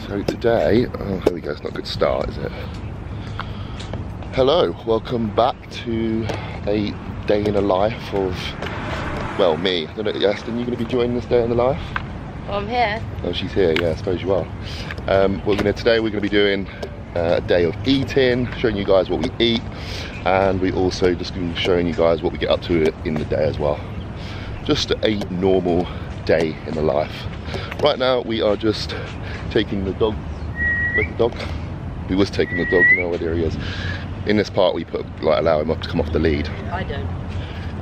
So today, oh here we go, it's not a good start, is it? Hello, welcome back to a day in the life of, well, me. I don't know, Aston, you going to be joining this day in the life? Well, I'm here. Oh, she's here, yeah, I suppose you are. Today we're going to be doing a day of eating, showing you guys what we eat, and we also just going to be showing you guys what we get up to in the day as well. Just a normal day in the life. Right now we are just taking the dog. Where's the dog? We was taking the dog, now there he is. In this part we allow him to come off the lead. I don't.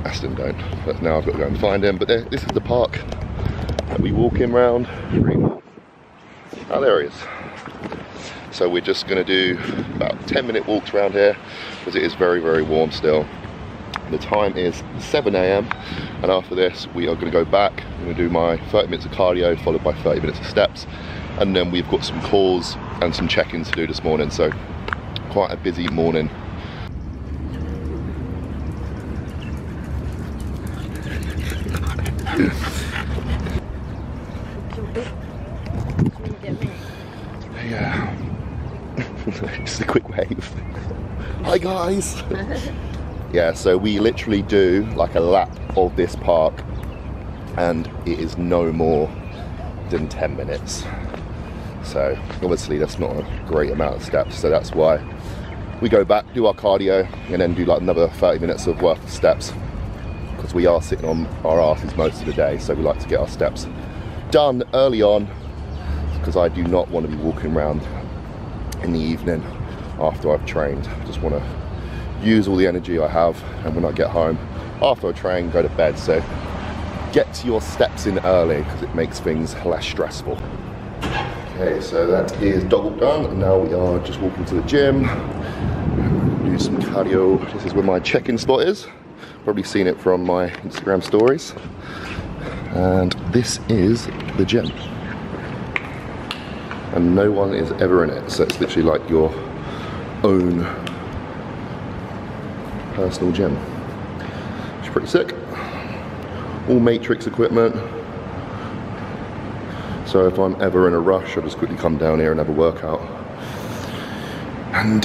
Aston don't, but now I've got to go and find him. But this is the park that we walk in round. Oh, there he is. So we're just going to do about 10-minute walks around here because it is very, very warm still. The time is 7 AM, and after this we are going to go back. I'm going to do my 30 minutes of cardio followed by 30 minutes of steps, and then we've got some calls and some check-ins to do this morning, so quite a busy morning. Yeah. Just a quick wave. Hi guys. Yeah, so we literally do like a lap of this park and it is no more than 10 minutes. So obviously that's not a great amount of steps, so that's why we go back, do our cardio, and then do like another 30 minutes of worth of steps, because we are sitting on our asses most of the day, so we like to get our steps done early on, because I do not want to be walking around in the evening after I've trained. I just want to use all the energy I have, and when I get home after I train, go to bed. So get your steps in early because it makes things less stressful. Okay, so that is dog walk done, and now we are just walking to the gym, do some cardio. This is where my check-in spot is. Probably seen it from my Instagram stories. And this is the gym. And no one is ever in it, so it's literally like your own personal gym. It's pretty sick. All matrix equipment. So if I'm ever in a rush, I'll just quickly come down here and have a workout. And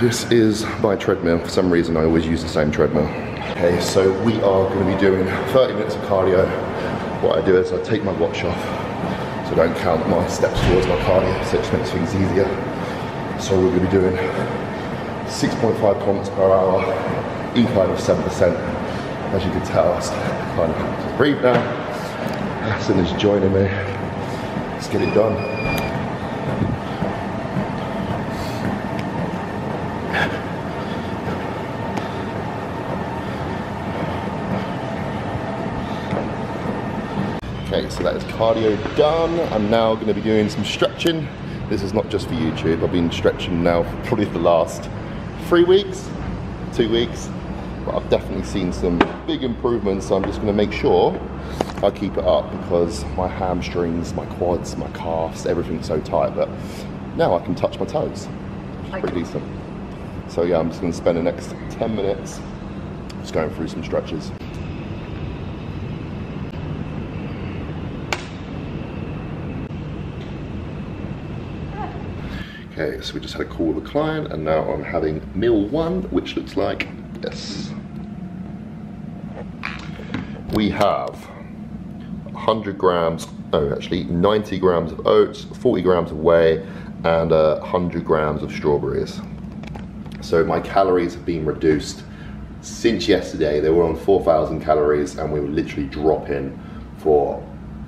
this is my treadmill. For some reason, I always use the same treadmill. Okay, so we are going to be doing 30 minutes of cardio. What I do is I take my watch off, so I don't count my steps towards my cardio, so it just makes things easier. So we're going to be doing 6.5 kilometers per hour, incline of 7%. As you can tell, it's kind of just breathe now. Aston is joining me. Let's get it done. Okay, so that is cardio done. I'm now going to be doing some stretching. This is not just for YouTube. I've been stretching now for probably the last 3 weeks, 2 weeks. But I've definitely seen some big improvements, so I'm just going to make sure I keep it up, because my hamstrings, my quads, my calves, everything's so tight, but now I can touch my toes, which is pretty decent. So yeah, I'm just going to spend the next 10 minutes just going through some stretches. Okay, so we just had a call with a client, and now I'm having meal one, which looks like this. We have 100 grams, oh actually 90 grams of oats, 40 grams of whey, and 100 grams of strawberries. So my calories have been reduced since yesterday. They were on 4,000 calories, and we were literally dropping for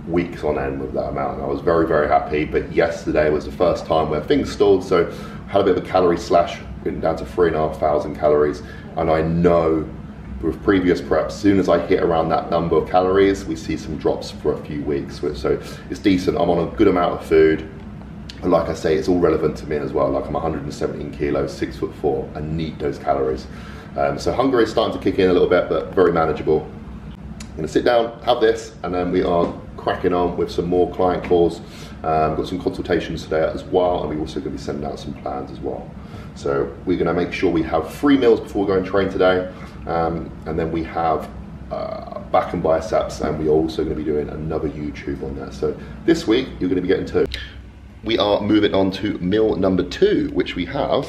weeks on end with that amount. And I was very, very happy, but yesterday was the first time where things stalled, so I had a bit of a calorie slash, getting down to 3,500 calories, and I know with previous preps, as soon as I hit around that number of calories, we see some drops for a few weeks, so it's decent. I'm on a good amount of food, and like I say, it's all relevant to me as well. Like I'm 117 kilos, 6'4", I need those calories. So hunger is starting to kick in a little bit, but very manageable. I'm gonna sit down, have this, and then we are cracking on with some more client calls. Got some consultations today as well, and we're also going to be sending out some plans as well. So we're going to make sure we have 3 meals before we go and train today, and then we have back and biceps, and we're also going to be doing another YouTube on that. So this week you're going to be getting 2. we are moving on to meal number 2, which we have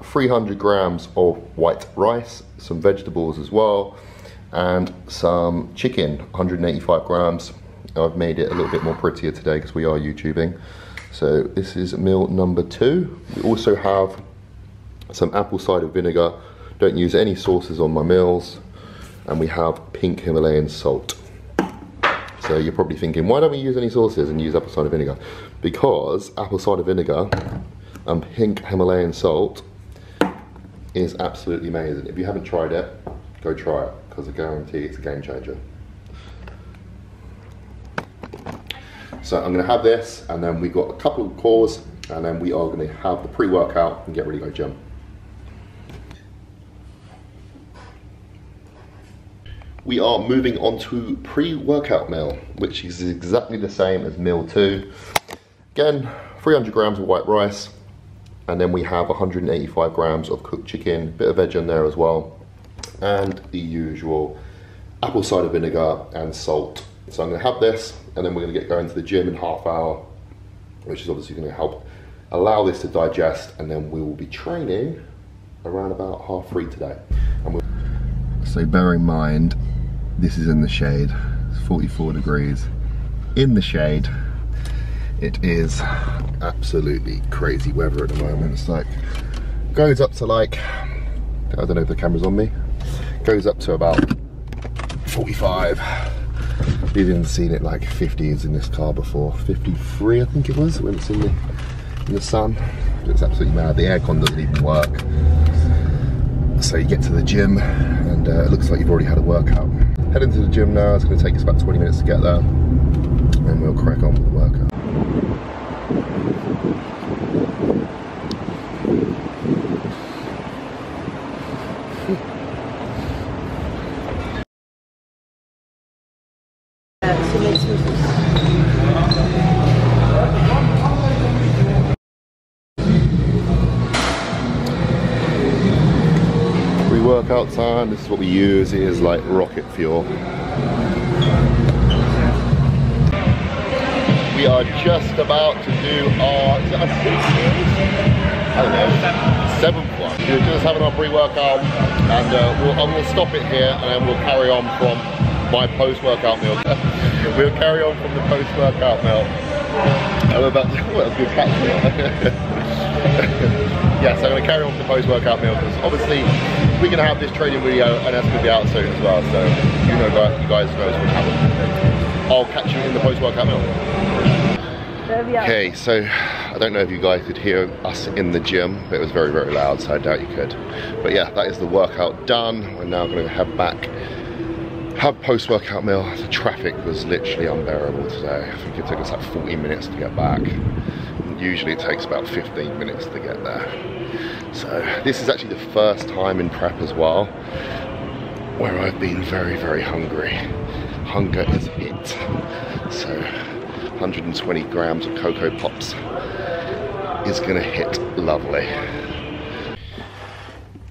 300 grams of white rice, some vegetables as well, and some chicken, 185 grams. I've made it a little bit more prettier today because we are YouTubing. So this is meal number 2. We also have some apple cider vinegar. Don't use any sauces on my meals. And we have pink Himalayan salt. So you're probably thinking, why don't we use any sauces and use apple cider vinegar? Because apple cider vinegar and pink Himalayan salt is absolutely amazing. If you haven't tried it, go try it, because I guarantee it's a game changer. So I'm gonna have this, and then we've got a couple of cores, and then we are gonna have the pre-workout and get ready to go gym. We are moving on to pre-workout meal, which is exactly the same as meal 2. Again, 300 grams of white rice, and then we have 185 grams of cooked chicken, bit of veg in there as well, and the usual apple cider vinegar and salt. So I'm gonna have this, and then we're gonna get going to the gym in half hour, which is obviously gonna help allow this to digest, and then we will be training around about 3:30 today. So bear in mind, this is in the shade. It's 44 degrees in the shade. It is absolutely crazy weather at the moment. It's like, goes up to like, I don't know if the camera's on me, goes up to about 45. We've even seen it like 50s in this car before. 53 I think it was when it's in the sun. It's absolutely mad. The aircon doesn't even work. So you get to the gym, and it looks like you've already had a workout. Heading to the gym now. It's going to take us about 20 minutes to get there, and we'll crack on with the workout. Workout time. This is what we use. It is like rocket fuel. We are just about to do our, is it our 6th series? I don't know, 7th one. We're just having our pre-workout, and I'm going to stop it here, and then we'll carry on from my post-workout meal. We'll carry on from the post-workout meal. I'm about to, well, that's a good catch. Yes, I'm going to carry on with the post-workout meal, because obviously we're going to have this training video, and that's going to be out soon as well, so you guys know what's going to happen. I'll catch you in the post-workout meal. Okay, so I don't know if you guys could hear us in the gym, but it was very, very loud, so I doubt you could. But yeah, that is the workout done. We're now going to head back, have post-workout meal. The traffic was literally unbearable today. I think it took us like 40 minutes to get back. Usually it takes about 15 minutes to get there. So this is actually the first time in prep as well where I've been very, very hungry. Hunger is hit. So 120 grams of Cocoa Pops is gonna hit lovely.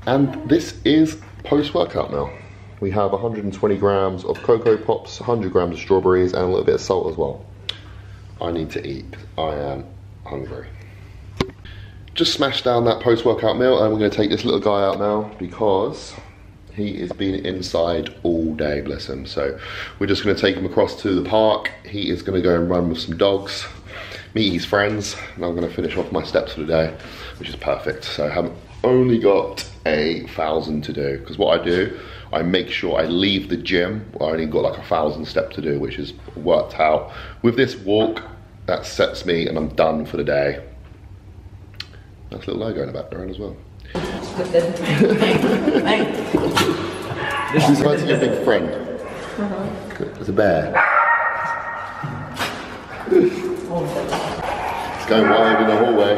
And this is post-workout meal. We have 120 grams of Cocoa Pops, 100 grams of strawberries, and a little bit of salt as well. I need to eat. I am hungry. Just smashed down that post-workout meal, and we're going to take this little guy out now because he has been inside all day, bless him. So we're just going to take him across to the park. He is going to go and run with some dogs, meet his friends, and I'm going to finish off my steps for the day, which is perfect. So I have only got 1,000 to do, because what I do, I make sure I leave the gym, I only got like 1,000 steps to do, which is worked out. With this walk, that sets me, and I'm done for the day. Nice little logo in the background as well. Who's hurting your big friend? There's a bear. It's going wild in the hallway.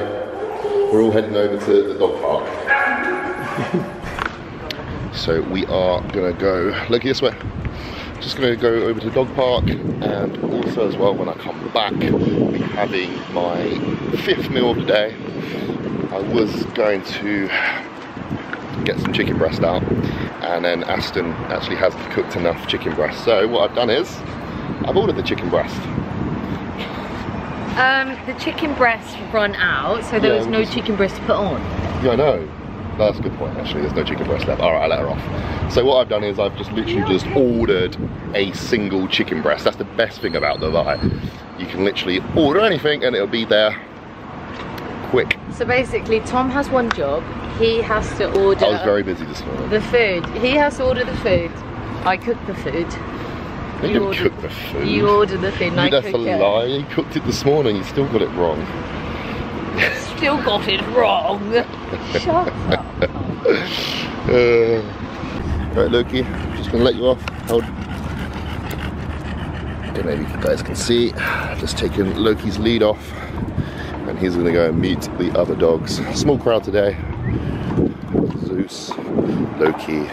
We're all heading over to the dog park. So we are gonna go, look this way. Just gonna go over to the dog park, and also as well when I come back, I'll be having my 5th meal of the day. I was going to get some chicken breast out, and then Aston actually hasn't cooked enough chicken breast. So what I've done is, I've ordered the chicken breast. The chicken breast run out, so there was no chicken breast to put on. Yeah, I know. That's a good point, actually. There's no chicken breast left. All right, I'll let her off. So what I've done is I've just literally just ordered a single chicken breast. That's the best thing about the Vi. You can literally order anything and it'll be there quick. So basically, Tom has one job. He has to order. I was very busy this morning. The food. He has to order the food. I cook the food. You didn't cook the food. You order the food and I cook it. That's a lie. You cooked it this morning. You still got it wrong. Still got it wrong. Shut up. Right, Loki, just gonna let you off. Hold. Okay, maybe you guys can see. Just taking Loki's lead off, and he's gonna go and meet the other dogs. Small crowd today. Zeus, Loki.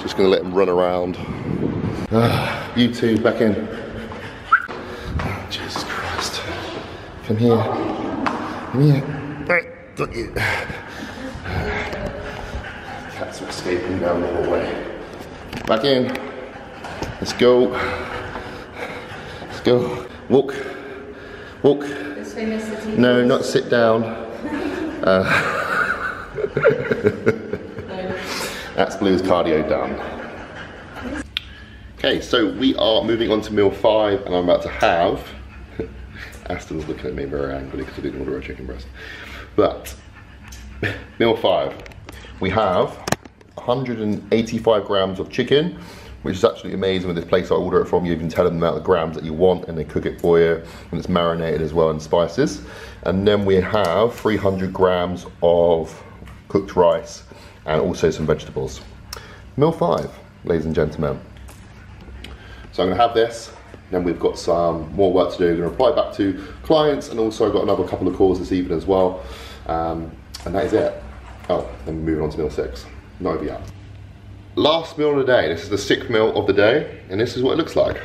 Just gonna let him run around. You two, back in. Oh, Jesus Christ. Come here. Come here. Right, got you. Cats are escaping down the hallway. Back in. Let's go. Let's go. Walk. Walk. No, not sit down. That's Blue's cardio done. Okay, so we are moving on to meal 5, and I'm about to have. Aston's looking at me very angrily because I didn't order a chicken breast. But meal 5, we have 185 grams of chicken, which is absolutely amazing with this place I order it from. You can tell them the amount of grams that you want and they cook it for you, and it's marinated as well in spices. And then we have 300 grams of cooked rice and also some vegetables. Meal 5, ladies and gentlemen. So I'm gonna have this, then we've got some more work to do. I'm gonna reply back to clients, and also I've got another couple of calls this evening as well. And that is it. Oh, then moving on to meal 6, not over yet. Last meal of the day, this is the 6th meal of the day, and this is what it looks like.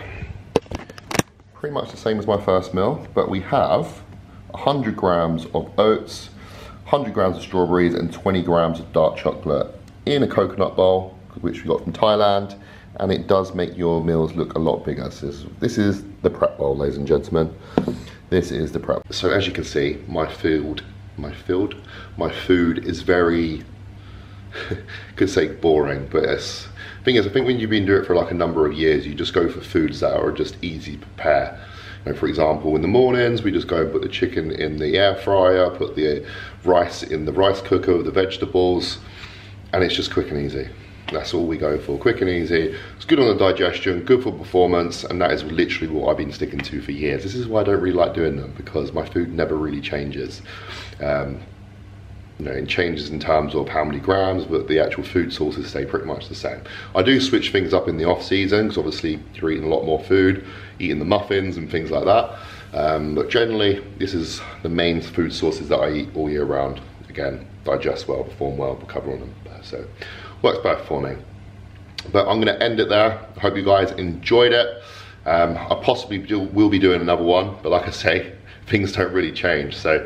Pretty much the same as my first meal, but we have 100 grams of oats, 100 grams of strawberries, and 20 grams of dark chocolate in a coconut bowl, which we got from Thailand, and it does make your meals look a lot bigger. This is the prep bowl, ladies and gentlemen. This is the prep. So as you can see, my food is very, could say boring, but it's, thing is, I think when you've been doing it for like a number of years, you just go for foods that are just easy to prepare. You know, for example, in the mornings, we just go and put the chicken in the air fryer, put the rice in the rice cooker with the vegetables, and it's just quick and easy. That's all we go for, quick and easy. It's good on the digestion, good for performance, and that is literally what I've been sticking to for years. This is why I don't really like doing them, because my food never really changes. You know, it changes in terms of how many grams, but the actual food sources stay pretty much the same. I do switch things up in the off season, because obviously you're eating a lot more food, eating the muffins and things like that. But generally, this is the main food sources that I eat all year round. Again, digest well, perform well, recover on them. So, works better for me. But I'm gonna end it there. I hope you guys enjoyed it. I possibly will be doing another one, but like I say, things don't really change. So,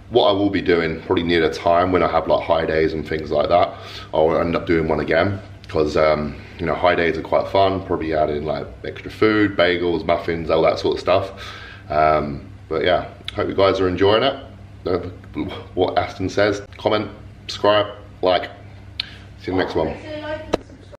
what I will be doing probably near the time when I have like high days and things like that, I'll end up doing one again, because you know, high days are quite fun. Probably adding like extra food, bagels, muffins, all that sort of stuff. But yeah, hope you guys are enjoying it. What Aston says, comment, subscribe, like. See you in the next one.